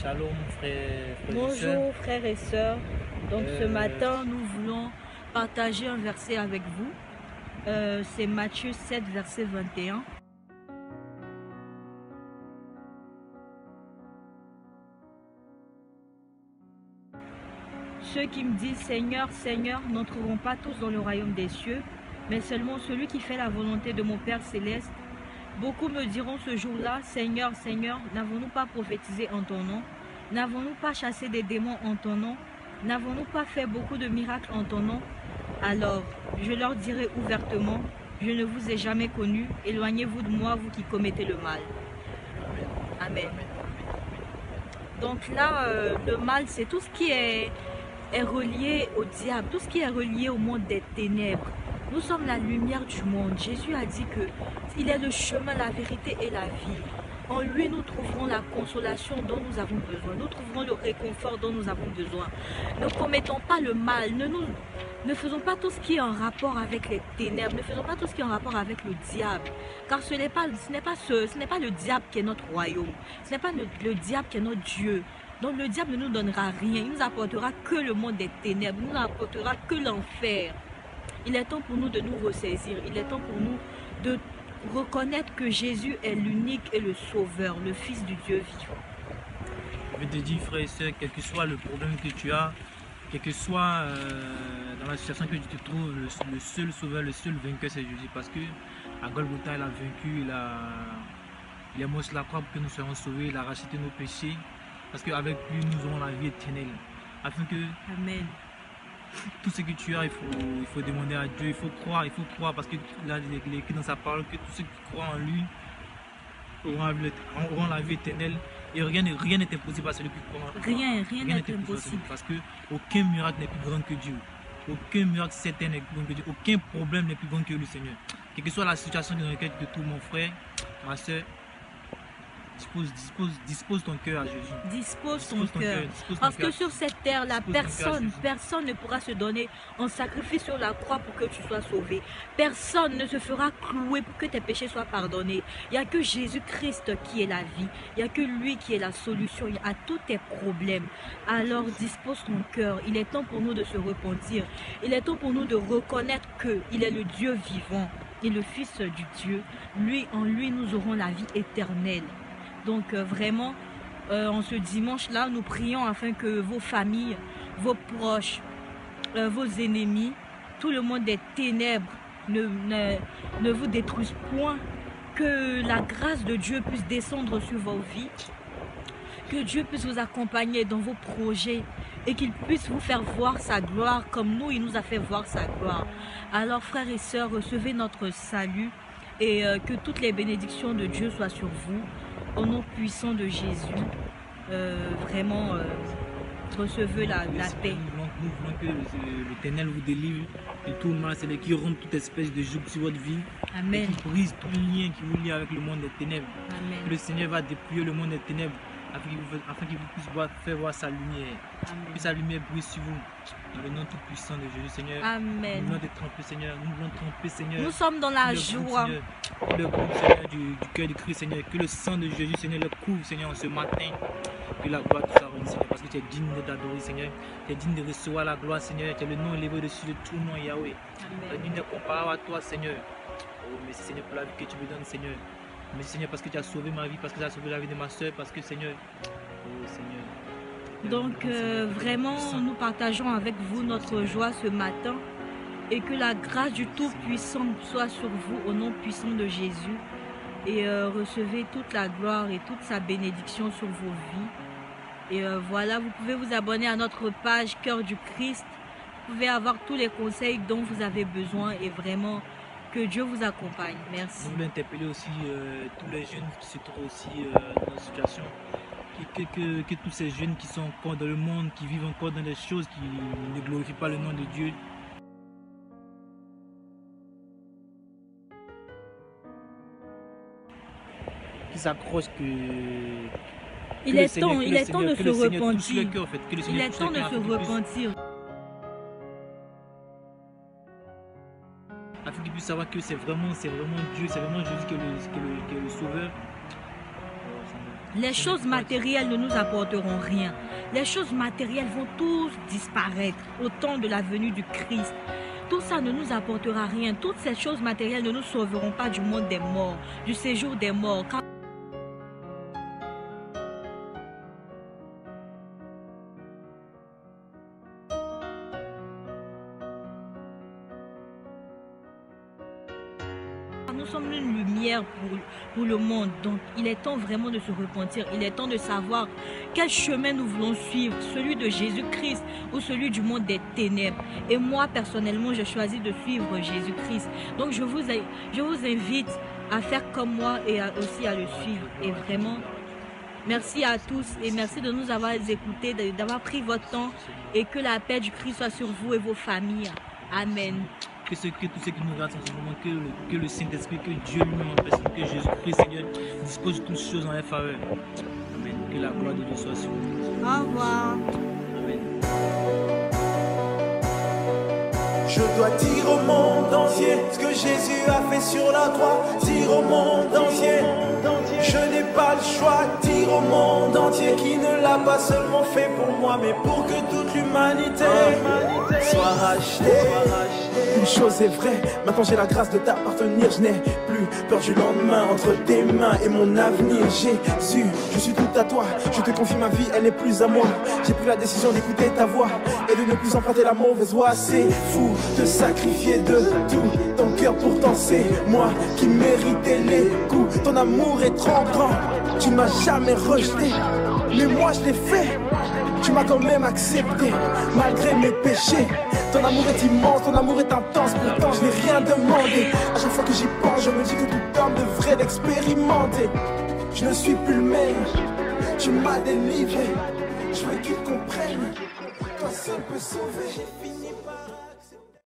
Shalom frères et sœurs. Bonjour frères et sœurs. Donc ce matin, nous voulons partager un verset avec vous. C'est Matthieu 7, verset 21. Ceux qui me disent Seigneur, Seigneur n'entreront pas tous dans le royaume des cieux, mais seulement celui qui fait la volonté de mon Père céleste. Beaucoup me diront ce jour-là, Seigneur, Seigneur, n'avons-nous pas prophétisé en ton nom? N'avons-nous pas chassé des démons en ton nom? N'avons-nous pas fait beaucoup de miracles en ton nom? Alors, je leur dirai ouvertement, je ne vous ai jamais connus, éloignez-vous de moi, vous qui commettez le mal. Amen. Donc là, le mal, c'est tout ce qui est relié au diable, tout ce qui est relié au monde des ténèbres. Nous sommes la lumière du monde. Jésus a dit qu'il est le chemin, la vérité et la vie. En lui, nous trouverons la consolation dont nous avons besoin. Nous trouverons le réconfort dont nous avons besoin. Ne commettons pas le mal. Ne faisons pas tout ce qui est en rapport avec les ténèbres. Ne faisons pas tout ce qui est en rapport avec le diable. Car ce n'est pas le diable qui est notre royaume. Ce n'est pas le diable qui est notre Dieu. Donc le diable ne nous donnera rien. Il nous apportera que le monde des ténèbres. Il nous apportera que l'enfer. Il est temps pour nous de nous ressaisir. Il est temps pour nous de reconnaître que Jésus est l'unique et le sauveur, le Fils du Dieu vivant. Je te dis, frère et soeur, quel que soit le problème que tu as, quel que soit dans la situation que tu te trouves, le seul sauveur, le seul vainqueur, c'est Jésus. Parce que à Golgotha, il a vaincu, il est mort sur la croix pour que nous soyons sauvés, il a racheté nos péchés. Parce qu'avec lui, nous aurons la vie éternelle. Afin que Amen. Tout ce que tu as, il faut demander à Dieu, il faut croire parce qu'il a écrit dans sa parole que tous ceux qui croient en lui auront la vie éternelle. Et rien n'est impossible à celui qui croit en lui. Rien n'est impossible. Parce qu'aucun miracle n'est plus grand que Dieu. Aucun miracle certain n'est plus grand que Dieu. Aucun problème n'est plus grand que le Seigneur. Quelle que soit la situation dans laquelle tu te trouves, mon frère, ma soeur, dispose ton cœur à Jésus. Dispose ton cœur. Parce que sur cette terre-là, personne ne pourra se donner en sacrifice sur la croix pour que tu sois sauvé. Personne ne se fera clouer pour que tes péchés soient pardonnés. Il n'y a que Jésus-Christ qui est la vie. Il n'y a que lui qui est la solution à tous tes problèmes. Alors dispose ton cœur. Il est temps pour nous de se repentir. Il est temps pour nous de reconnaître qu'il est le Dieu vivant et le Fils du Dieu. En lui, nous aurons la vie éternelle. Donc vraiment, en ce dimanche-là, nous prions afin que vos familles, vos proches, vos ennemis, tout le monde des ténèbres ne vous détruisent point. Que la grâce de Dieu puisse descendre sur vos vies. Que Dieu puisse vous accompagner dans vos projets et qu'il puisse vous faire voir sa gloire comme nous, il nous a fait voir sa gloire. Alors frères et sœurs, recevez notre salut et que toutes les bénédictions de Dieu soient sur vous. Au nom puissant de Jésus, vraiment, recevez la paix. Nous voulons que l'Éternel vous délivre de tout mal, c'est qui rompt toute espèce de joug sur votre vie. Amen. Et qui brise tout lien qui vous lie avec le monde des ténèbres. Amen. Que le Seigneur va dépouiller le monde des ténèbres afin qu'il puisse faire voir sa lumière. Amen. Que sa lumière brille sur vous. Dans le nom tout puissant de Jésus, Seigneur. Amen. Nous voulons te tromper, Seigneur. Nous voulons tromper, Seigneur. Nous sommes dans la joie. Le groupe, Seigneur, du cœur du Christ, Seigneur. Que le sang de Jésus, Seigneur, le couvre, Seigneur, ce matin. Que la gloire te soit rendue, Seigneur. Parce que tu es digne de t'adorer, Seigneur. Tu es digne de recevoir la gloire, Seigneur. Tu es le nom élevé dessus de tout nom, Yahweh. Tu es digne de comparer à toi, Seigneur. Oh, merci, Seigneur, pour la vie que tu me donnes, Seigneur. Merci, Seigneur, parce que tu as sauvé ma vie, parce que tu as sauvé la vie de ma soeur, parce que, Seigneur, oh, Seigneur. Donc, vraiment, nous partageons avec vous notre joie ce matin et que la grâce du Tout-Puissant soit sur vous au nom puissant de Jésus et recevez toute la gloire et toute sa bénédiction sur vos vies. Et voilà, vous pouvez vous abonner à notre page Cœur du Christ. Vous pouvez avoir tous les conseils dont vous avez besoin et vraiment que Dieu vous accompagne. Merci. Nous voulons interpeller aussi tous les jeunes qui se trouvent aussi dans cette situation. Que tous ces jeunes qui sont encore dans le monde, qui vivent encore dans des choses qui ne glorifient pas le nom de Dieu, qui s'accrochent il est temps de se repentir. Il est temps de se repentir. Afin qu'ils puissent savoir que c'est vraiment Dieu, c'est vraiment Jésus qui est le sauveur. Les choses matérielles ne nous apporteront rien. Les choses matérielles vont tous disparaître au temps de la venue du Christ. Tout ça ne nous apportera rien. Toutes ces choses matérielles ne nous sauveront pas du monde des morts, du séjour des morts. Nous sommes une lumière pour le monde, donc il est temps vraiment de se repentir. Il est temps de savoir quel chemin nous voulons suivre, celui de Jésus-Christ ou celui du monde des ténèbres. Et moi, personnellement, j'ai choisi de suivre Jésus-Christ. Donc je vous invite à faire comme moi et aussi à le suivre. Et vraiment, merci à tous et merci de nous avoir écoutés, d'avoir pris votre temps, et que la paix du Christ soit sur vous et vos familles. Amen. Que tous ceux qui nous regardent en ce moment, que le Saint-Esprit, que Dieu lui-même en personne, que Jésus-Christ, Seigneur, dispose de toutes choses en leur faveur. Amen. Que la gloire de Dieu soit sur nous. Au revoir. Amen. Je dois dire au monde entier ce que Jésus a fait sur la croix. Dire au monde entier, je n'ai pas le choix. Dire au monde entier qu'il ne l'a pas seulement fait pour moi, mais pour que toute l'humanité soit rachetée. Une chose est vraie, maintenant j'ai la grâce de t'appartenir. Je n'ai plus peur du lendemain, entre tes mains et mon avenir. Jésus, je suis tout à toi. Je te confie ma vie, elle n'est plus à moi. J'ai pris la décision d'écouter ta voix et de ne plus emprunter la mauvaise voie. C'est fou de sacrifier de tout ton cœur, pourtant c'est moi qui méritais les coups. Ton amour est trop grand, tu ne m'as jamais rejeté, mais moi je l'ai fait. Tu m'as quand même accepté, malgré mes péchés. Ton amour est immense, ton amour est intense, pourtant je n'ai rien demandé. À chaque fois que j'y pense, je me dis que tout homme devrait l'expérimenter. Je ne suis plus le même, tu m'as délivré. Je veux qu'ils comprennent, toi seul peux sauver. J'ai fini par...